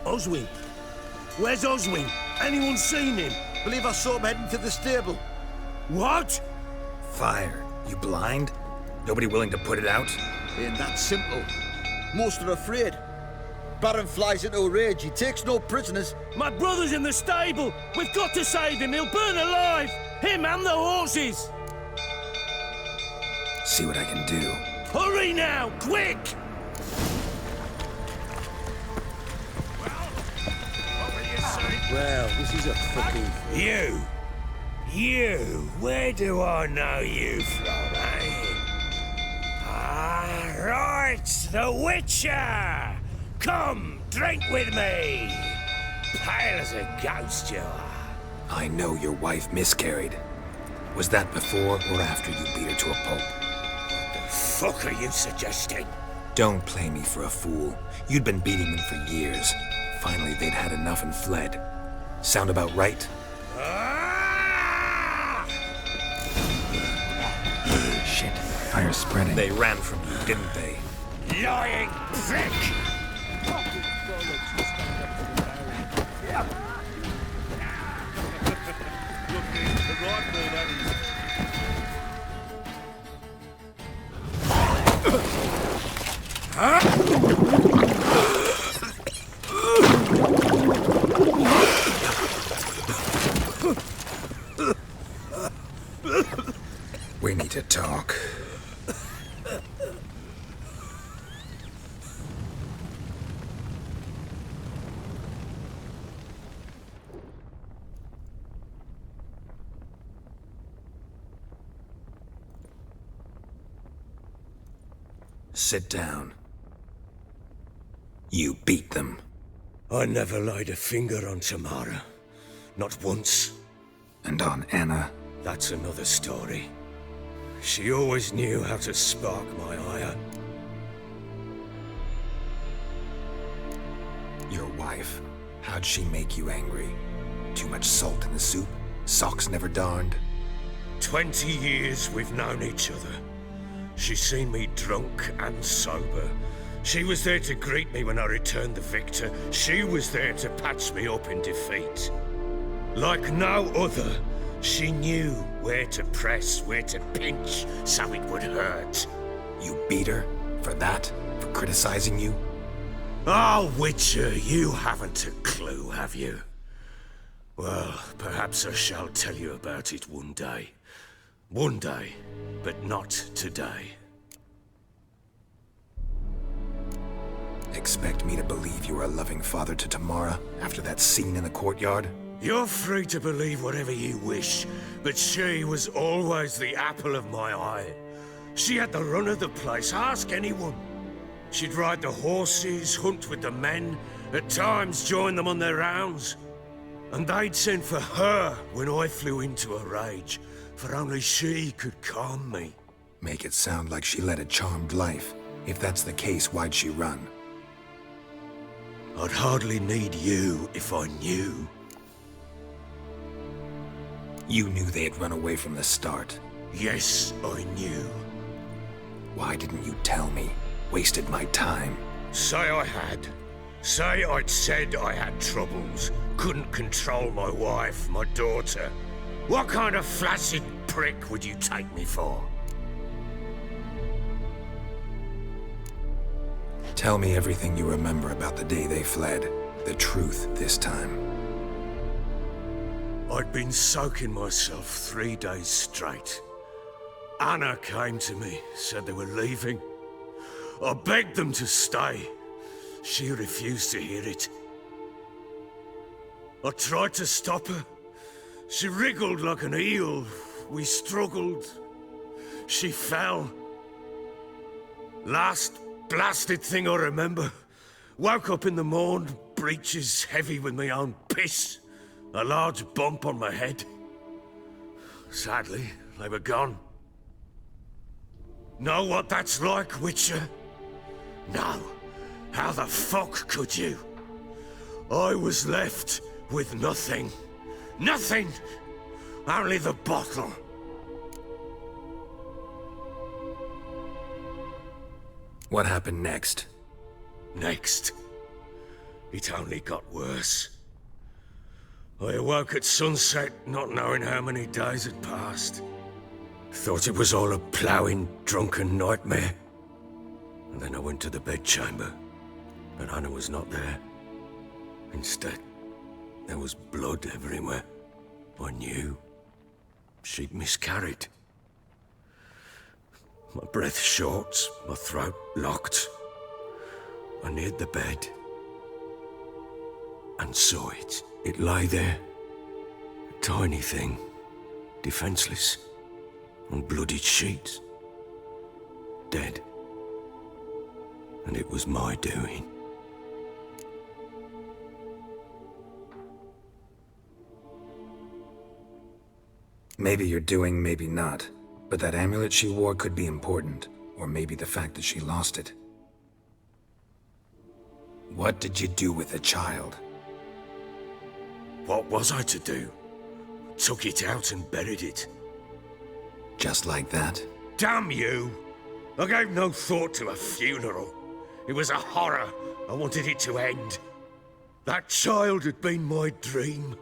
Oswin? Where's Oswin? Anyone seen him? Believe I saw him heading to the stable. What? Fire. You blind? Nobody willing to put it out? Ain't that simple. Most are afraid. Baron flies into a rage. He takes no prisoners. My brother's in the stable. We've got to save him. He'll burn alive. Him and the horses. See what I can do. Hurry now, quick! Well, this is a fucking... You, where do I know you from, eh? Ah, right, the Witcher! Come, drink with me! Pale as a ghost you are. I know your wife miscarried. Was that before or after you beat her to a pulp? What the fuck are you suggesting? Don't play me for a fool. You'd been beating them for years. Finally, they'd had enough and fled. Sound about right? Ah! Shit, fire's spreading. They ran from you, didn't they? Lying prick! We need to talk. Sit down. You beat them. I never laid a finger on Tamara. Not once. And on Anna? That's another story. She always knew how to spark my ire. Your wife. How'd she make you angry? Too much salt in the soup? Socks never darned? 20 years we've known each other. She's seen me drunk and sober. She was there to greet me when I returned the victor. She was there to patch me up in defeat. Like no other, she knew where to press, where to pinch, so it would hurt. You beat her? For that? For criticizing you? Oh, Witcher, you haven't a clue, have you? Well, perhaps I shall tell you about it one day. One day, but not today. Expect me to believe you were a loving father to Tamara after that scene in the courtyard? You're free to believe whatever you wish, but she was always the apple of my eye. She had the run of the place, ask anyone. She'd ride the horses, hunt with the men, at times join them on their rounds. And they'd send for her when I flew into a rage, for only she could calm me. Make it sound like she led a charmed life. If that's the case, why'd she run? I'd hardly need you if I knew. You knew they had run away from the start. Yes, I knew. Why didn't you tell me? Wasted my time. Say I had. Say I'd said I had troubles. Couldn't control my wife, my daughter. What kind of flaccid prick would you take me for? Tell me everything you remember about the day they fled. The truth this time. I'd been soaking myself 3 days straight. Anna came to me, said they were leaving. I begged them to stay. She refused to hear it. I tried to stop her. She wriggled like an eel. We struggled. She fell. Last blasted thing I remember. Woke up in the morn, breeches heavy with my own piss. A large bump on my head. Sadly, they were gone. Know what that's like, Witcher? No. How the fuck could you? I was left with nothing. Nothing! Only the bottle. What happened next? Next, it only got worse. I awoke at sunset, not knowing how many days had passed. Thought it was all a ploughing, drunken nightmare. And then I went to the bedchamber, but Anna was not there. Instead, there was blood everywhere. I knew she'd miscarried. My breath short, my throat locked. I neared the bed and saw it. It lay there, a tiny thing, defenseless, on bloodied sheets, dead. And it was my doing. Maybe you're doing, maybe not. But that amulet she wore could be important. Or maybe the fact that she lost it. What did you do with the child? What was I to do? Took it out and buried it. Just like that? Damn you! I gave no thought to a funeral. It was a horror. I wanted it to end. That child had been my dream.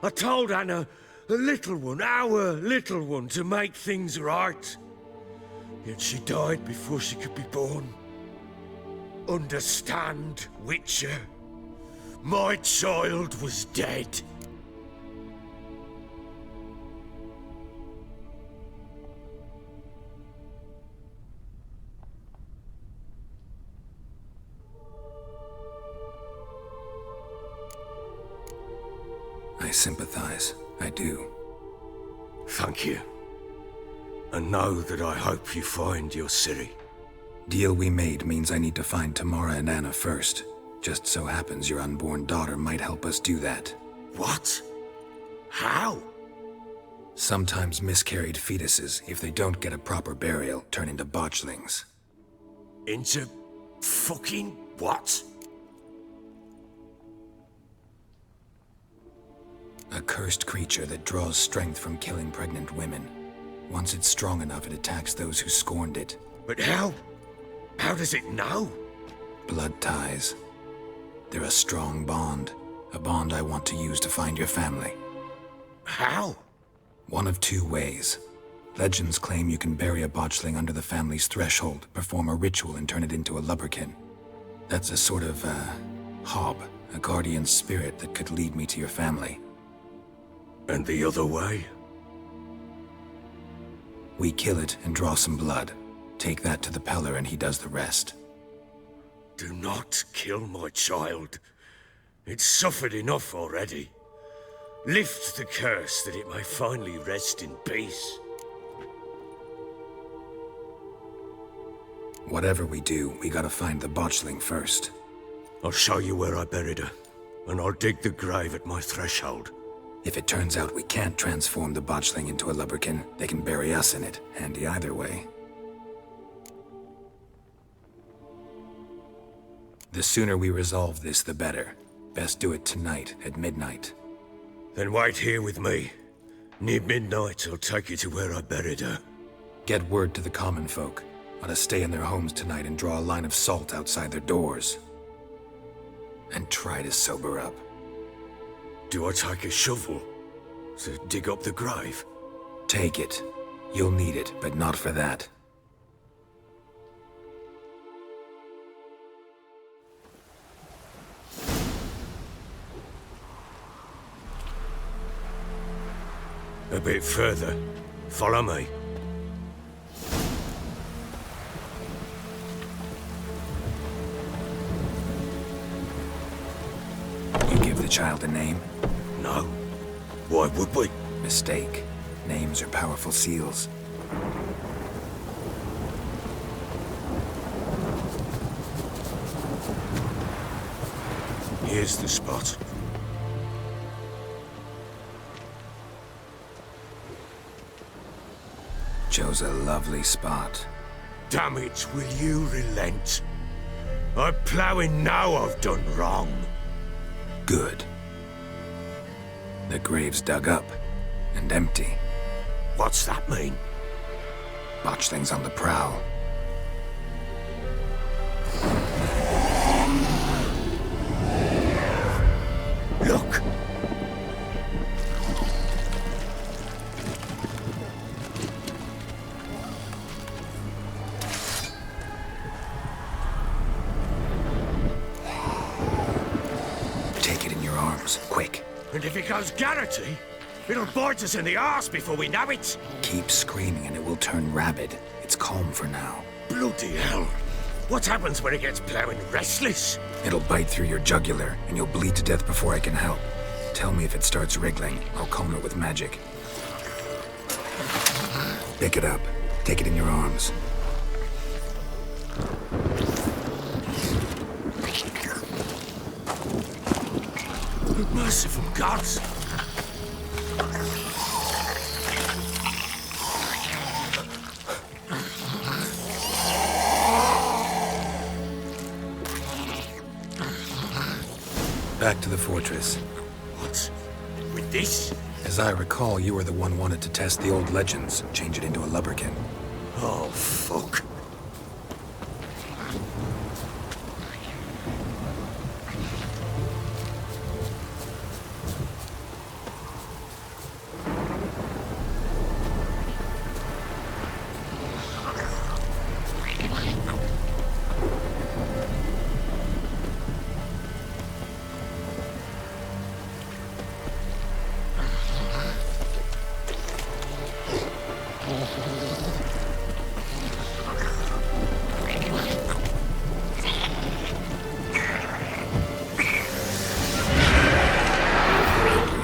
I told Anna, the little one, our little one, to make things right. Yet she died before she could be born. Understand, Witcher? My child was dead. I sympathize. I do. Thank you. And know that I hope you find your Ciri. Deal we made means I need to find Tamara and Anna first. Just so happens your unborn daughter might help us do that. What? How? Sometimes miscarried fetuses, if they don't get a proper burial, turn into botchlings. Into fucking what? A cursed creature that draws strength from killing pregnant women. Once it's strong enough, it attacks those who scorned it. But how? How does it know? Blood ties. They're a strong bond. A bond I want to use to find your family. How? One of two ways. Legends claim you can bury a botchling under the family's threshold, perform a ritual and turn it into a lubberkin. That's a sort of, hob, a guardian spirit that could lead me to your family. And the other way? We kill it and draw some blood. Take that to the Peller and he does the rest. Do not kill my child. It's suffered enough already. Lift the curse that it may finally rest in peace. Whatever we do, we gotta find the botchling first. I'll show you where I buried her, and I'll dig the grave at my threshold. If it turns out we can't transform the botchling into a lubberkin, they can bury us in it. Handy either way. The sooner we resolve this, the better. Best do it tonight, at midnight. Then wait here with me. Near midnight, I'll take you to where I buried her. Get word to the common folk. Ought to stay in their homes tonight and draw a line of salt outside their doors. And try to sober up. Do I take a shovel to dig up the grave? Take it. You'll need it, but not for that. A bit further. Follow me. You give the child a name? No. Why would we? Mistake. Names are powerful seals. Here's the spot. Chose a lovely spot. Damn it, will you relent? I'm ploughing now I've done wrong. Good. The grave's dug up and empty. What's that mean? Botchlings on the prowl. And if it goes Garrity, it'll bite us in the arse before we know it. Keep screaming and it will turn rabid. It's calm for now. Bloody hell. What happens when it gets plowing restless? It'll bite through your jugular, and you'll bleed to death before I can help. Tell me if it starts wriggling. I'll calm it with magic. Pick it up. Take it in your arms. Merciful gods! Back to the fortress. What? With this? As I recall, you were the one wanted to test the old legends, change it into a lubberkin. Oh, fuck.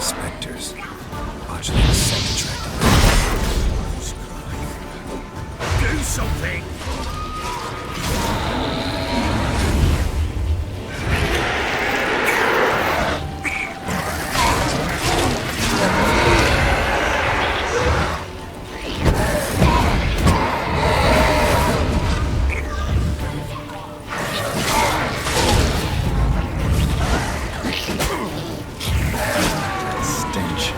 Spectres. Botchling's scent attracted Do something! stench.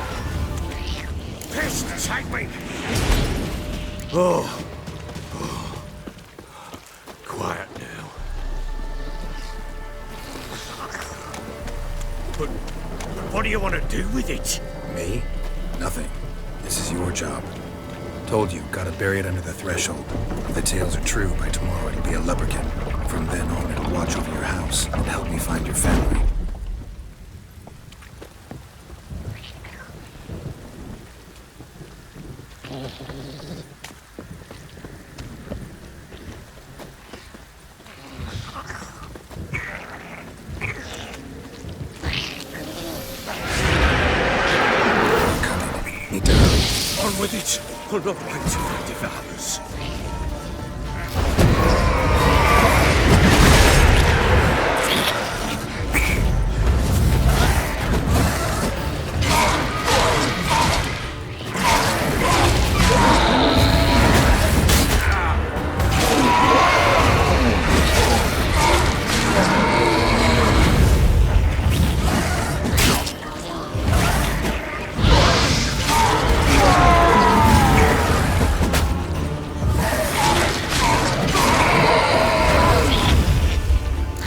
Pissed, take me! Oh. Quiet now. But what do you want to do with it? Me? Nothing. This is your job. Told you, gotta bury it under the threshold. If the tales are true, by tomorrow it'll be a lubberkin. From then on, it'll watch over your house and help me find your family. Coming. Need to hurry. On with it! I'll not wait till it devours.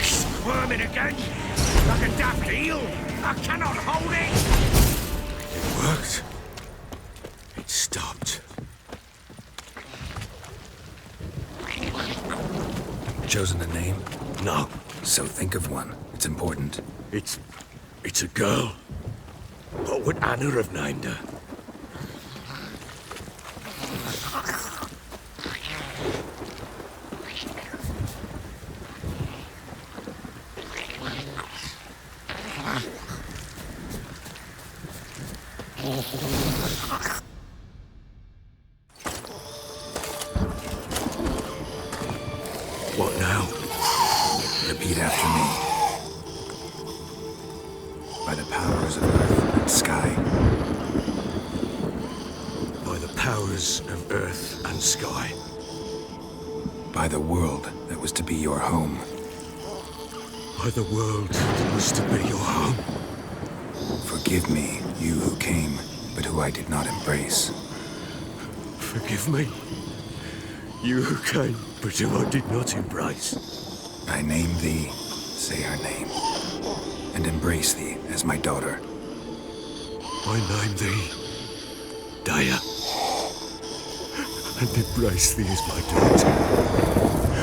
Squirming again, like a daft eel. I cannot hold it. It worked. It stopped. Chosen a name? No, So think of one. It's important. it's a girl. What would Anna have named her? What now? Repeat after me. By the powers of earth and sky. By the powers of earth and sky. By the world that was to be your home. By the world that was to be your home. Forgive me, you who came, but who I did not embrace. Forgive me. You who came, but who I did not embrace. I name thee, say her name, and embrace thee as my daughter. I name thee Daya, and embrace thee as my daughter.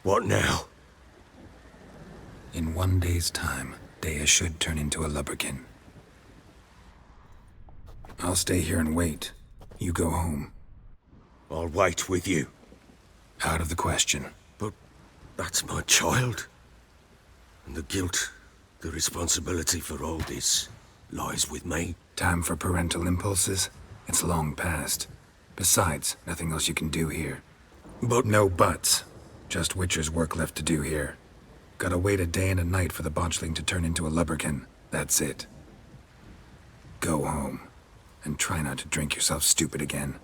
What now? In 1 day's time, Dea should turn into a lubberkin. I'll stay here and wait. You go home. I'll wait with you. Out of the question. But that's my child. And the guilt, the responsibility for all this lies with me. Time for parental impulses? It's long past. Besides, nothing else you can do here. But No buts. Just Witcher's work left to do here. Gotta wait a day and a night for the botchling to turn into a lubberkin. That's it. Go home. And try not to drink yourself stupid again.